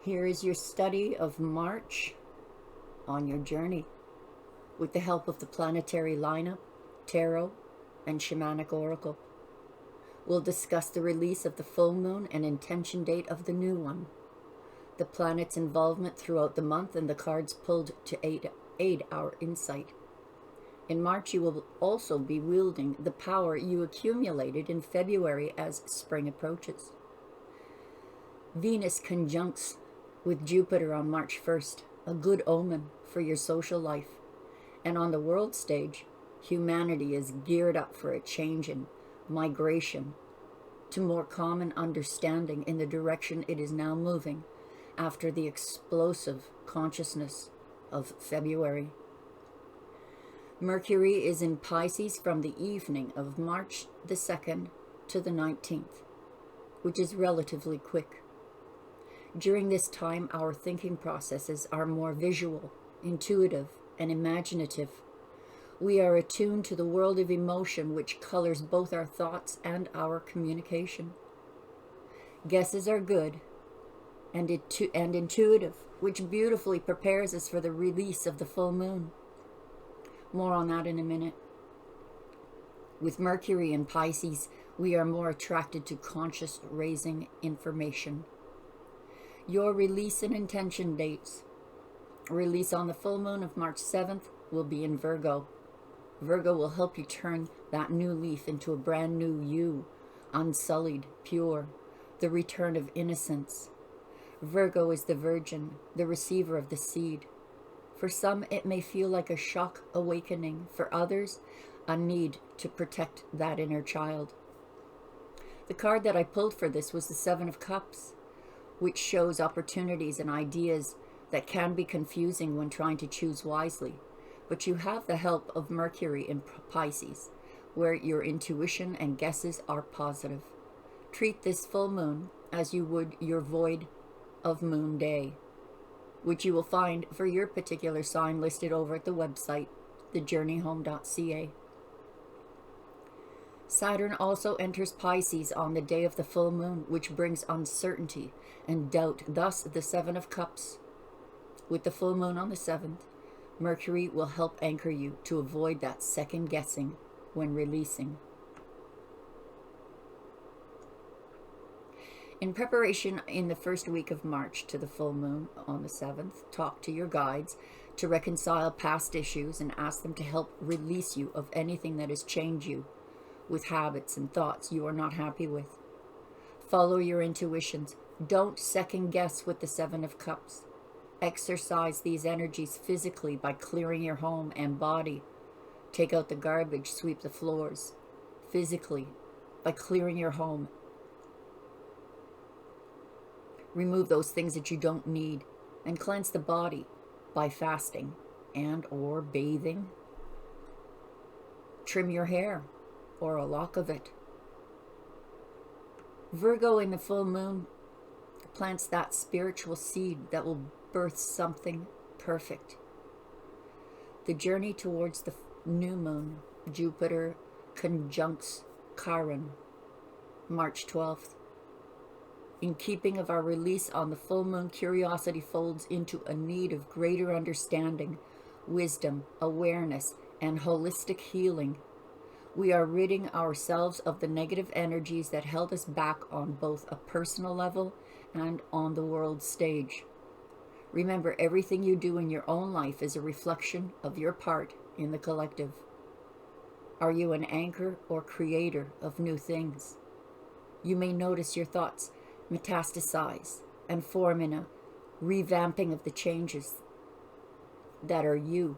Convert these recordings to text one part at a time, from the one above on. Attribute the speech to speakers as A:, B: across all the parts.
A: Here is your study of March on your journey with the help of the planetary lineup, tarot, and shamanic oracle. We'll discuss the release of the full moon and intention date of the new one, the planet's involvement throughout the month, and the cards pulled to aid our insight. In March, you will also be wielding the power you accumulated in February as spring approaches. Venus conjuncts with Jupiter on March 1st, a good omen for your social life. And on the world stage, humanity is geared up for a change in migration to more common understanding in the direction it is now moving after the explosive consciousness of February. Mercury is in Pisces from the evening of March the 2nd to the 19th, which is relatively quick. During this time, our thinking processes are more visual, intuitive, and imaginative. We are attuned to the world of emotion, which colors both our thoughts and our communication. Guesses are good and intuitive, which beautifully prepares us for the release of the full moon. More on that in a minute. With Mercury in Pisces, we are more attracted to conscious raising information. Your release and intention dates. Release on the full moon of March 7th will be in Virgo. Virgo will help you turn that new leaf into a brand new you, unsullied, pure, the return of innocence. Virgo is the virgin, the receiver of the seed. For some, it may feel like a shock awakening. For others, a need to protect that inner child. The card that I pulled for this was the Seven of Cups, which shows opportunities and ideas that can be confusing when trying to choose wisely. But you have the help of Mercury in Pisces, where your intuition and guesses are positive. Treat this full moon as you would your void of moon day, which you will find for your particular sign listed over at the website, thejourneyhome.ca. Saturn also enters Pisces on the day of the full moon, which brings uncertainty and doubt, thus the Seven of Cups. With the full moon on the 7th, Mercury will help anchor you to avoid that second guessing when releasing. In preparation in the first week of March to the full moon on the 7th, talk to your guides to reconcile past issues and ask them to help release you of anything that has chained you with habits and thoughts you are not happy with. Follow your intuitions. Don't second guess with the Seven of Cups. Exercise these energies physically by clearing your home and body. Take out the garbage, sweep the floors. Physically, by clearing your home. Remove those things that you don't need, and cleanse the body by fasting and or bathing. Trim your hair or a lock of it. Virgo in the full moon plants that spiritual seed that will birth something perfect. The journey towards the new moon, Jupiter conjuncts Chiron, March 12th. In keeping of our release on the full moon, curiosity folds into a need of greater understanding, wisdom, awareness, and holistic healing. We are ridding ourselves of the negative energies that held us back on both a personal level and on the world stage. Remember, everything you do in your own life is a reflection of your part in the collective. Are you an anchor or creator of new things? You may notice your thoughts metastasize and form in a revamping of the changes that are you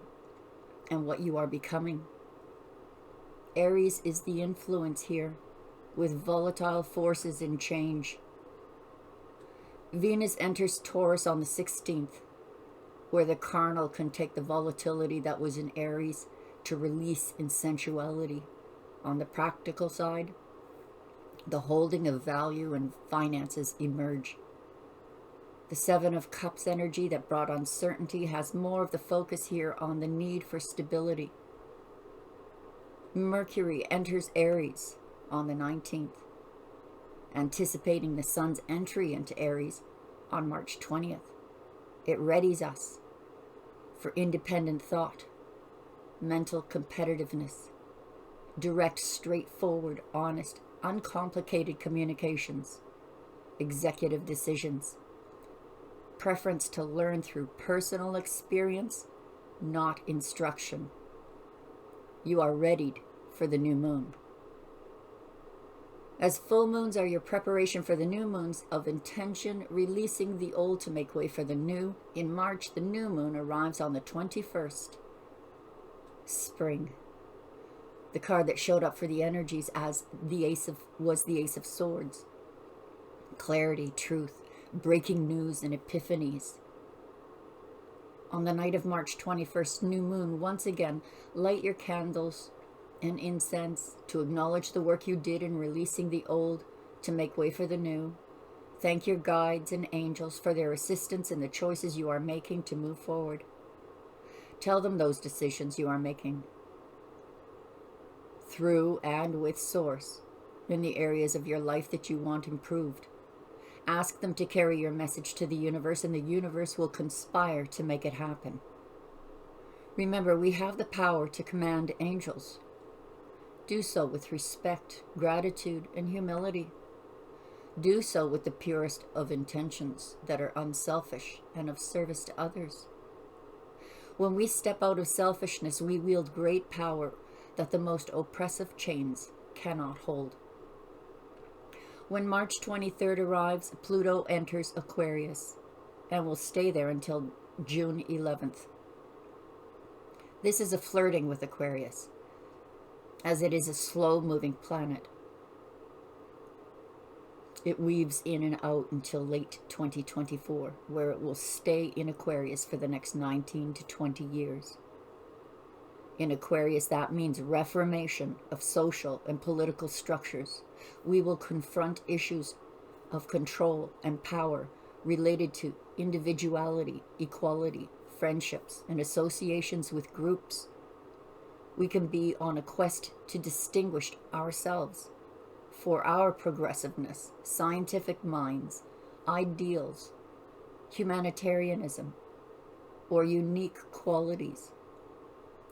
A: and what you are becoming. Aries is the influence here, with volatile forces in change. Venus enters Taurus on the 16th, where the carnal can take the volatility that was in Aries to release in sensuality. On the practical side, the holding of value and finances emerge. The Seven of Cups energy that brought uncertainty has more of the focus here on the need for stability. Mercury enters Aries on the 19th, anticipating the sun's entry into Aries, on March 20th. It readies us for independent thought, mental competitiveness, direct, straightforward, honest, uncomplicated communications, executive decisions, preference to learn through personal experience, not instruction. You are readied for the new moon. As full moons are your preparation for the new moons of intention, releasing the old to make way for the new. In March, the new moon arrives on the 21st. Spring. The card that showed up for the energies as the Ace of Swords. Clarity, truth, breaking news, and epiphanies. On the night of March 21st, new moon, once again, light your candles and incense to acknowledge the work you did in releasing the old to make way for the new. Thank your guides and angels for their assistance in the choices you are making to move forward. Tell them those decisions you are making through and with Source in the areas of your life that you want improved. Ask them to carry your message to the universe, and the universe will conspire to make it happen. Remember, we have the power to command angels. Do so with respect, gratitude, and humility. Do so with the purest of intentions that are unselfish and of service to others. When we step out of selfishness, we wield great power that the most oppressive chains cannot hold. When March 23rd arrives, Pluto enters Aquarius and will stay there until June 11th. This is a flirting with Aquarius, as it is a slow-moving planet. It weaves in and out until late 2024, where it will stay in Aquarius for the next 19 to 20 years. In Aquarius, that means reformation of social and political structures. We will confront issues of control and power related to individuality, equality, friendships, and associations with groups. We can be on a quest to distinguish ourselves for our progressiveness, scientific minds, ideals, humanitarianism, or unique qualities.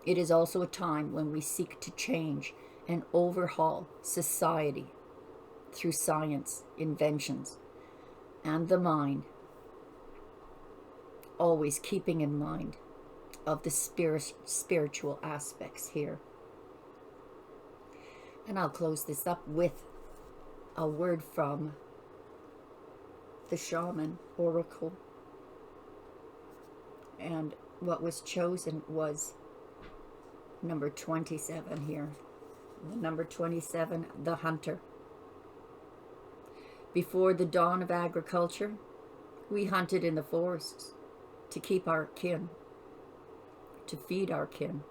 A: It is also a time when we seek to change and overhaul society through science, inventions, and the mind, always keeping in mind of the spiritual aspects here. And I'll close this up with a word from the Shaman Oracle. And what was chosen was number 27 here. The number 27, the hunter. Before the dawn of agriculture, we hunted in the forests to keep our kin, to feed our kin.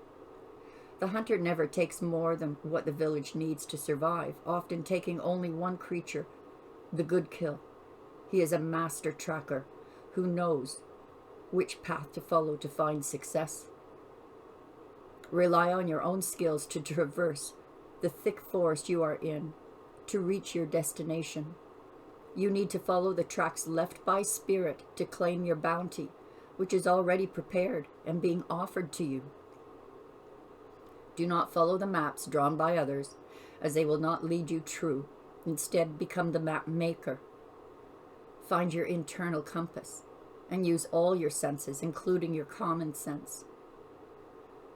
A: The hunter never takes more than what the village needs to survive, often taking only one creature, the good kill. He is a master tracker who knows which path to follow to find success. Rely on your own skills to traverse the thick forest you are in to reach your destination. You need to follow the tracks left by spirit to claim your bounty, which is already prepared and being offered to you. Do not follow the maps drawn by others, as they will not lead you true. Instead, become the map maker. Find your internal compass and use all your senses, including your common sense.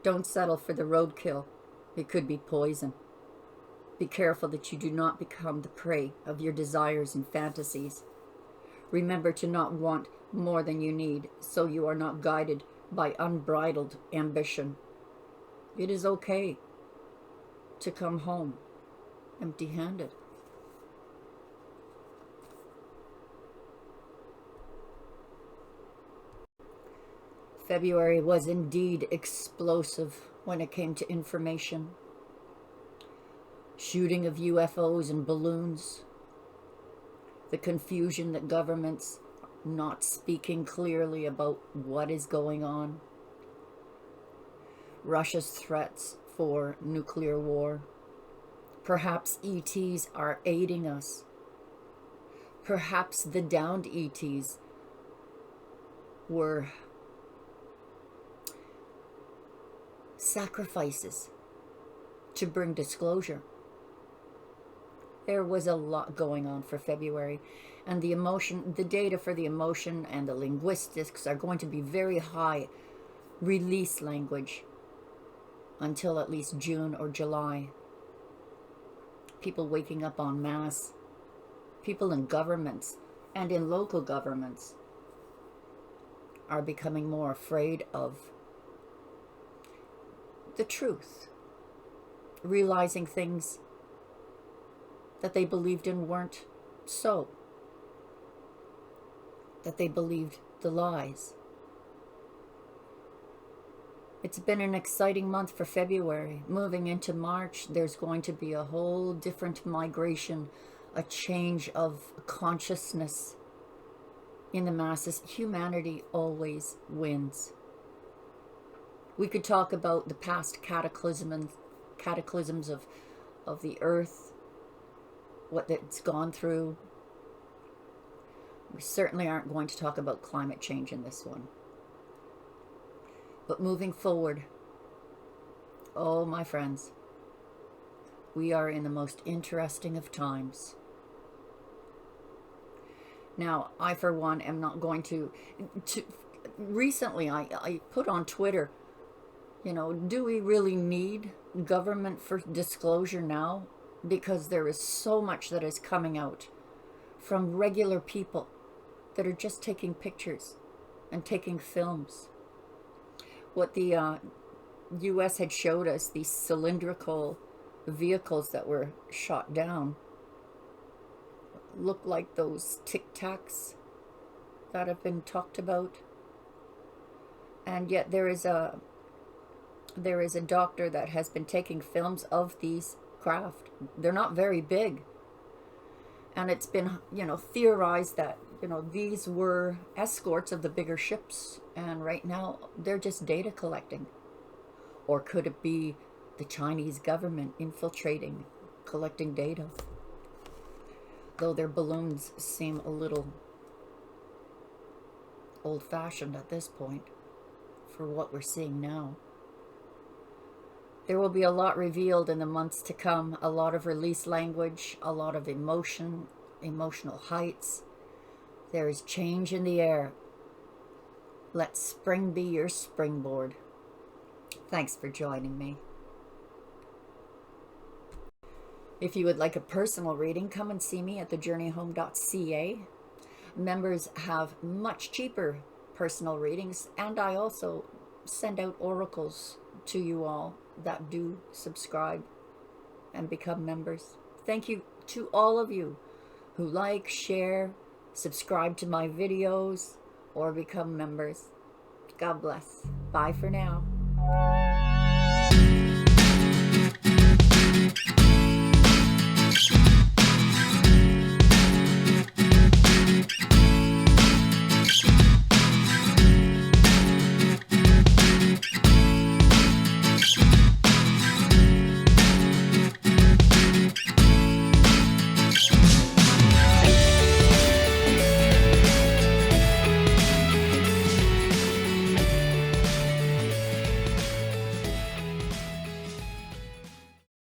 A: Don't settle for the roadkill. It could be poison. Be careful that you do not become the prey of your desires and fantasies. Remember to not want more than you need, so you are not guided by unbridled ambition. It is okay to come home empty-handed. February was indeed explosive when it came to information. Shooting of UFOs and balloons. The confusion that governments not speaking clearly about what is going on. Russia's threats for nuclear war. Perhaps ETs are aiding us. Perhaps the downed ETs were sacrifices to bring disclosure. There was a lot going on for February, and the emotion, the data for the emotion and the linguistics are going to be very high release language until at least June or July. People waking up en masse, people in governments and in local governments are becoming more afraid of the truth, realizing things that they believed in weren't so, that they believed the lies. It's been an exciting month for February. Moving into March, there's going to be a whole different migration, a change of consciousness in the masses. Humanity always wins. We could talk about the past cataclysms of the earth, what it's gone through. We certainly aren't going to talk about climate change in this one. But moving forward, oh my friends, we are in the most interesting of times. Now, I for one am not going to recently I put on Twitter, you know, do we really need government for disclosure now? Because there is so much that is coming out from regular people that are just taking pictures and taking films. What the U.S. had showed us, these cylindrical vehicles that were shot down, look like those Tic Tacs that have been talked about. And yet there is a doctor that has been taking films of these craft. They're not very big, and it's been, you know, theorized that, you know, these were escorts of the bigger ships, and right now they're just data collecting. Or could it be the Chinese government infiltrating, collecting data? Though their balloons seem a little old-fashioned at this point for what we're seeing now. There will be a lot revealed in the months to come, a lot of release language, a lot of emotion, emotional heights. There is change in the air. Let spring be your springboard. Thanks for joining me. If you would like a personal reading, come and see me at thejourneyhome.ca. Members have much cheaper personal readings, and I also send out oracles to you all that do subscribe and become members. Thank you to all of you who like, share, subscribe to my videos, or become members. God bless. Bye for now.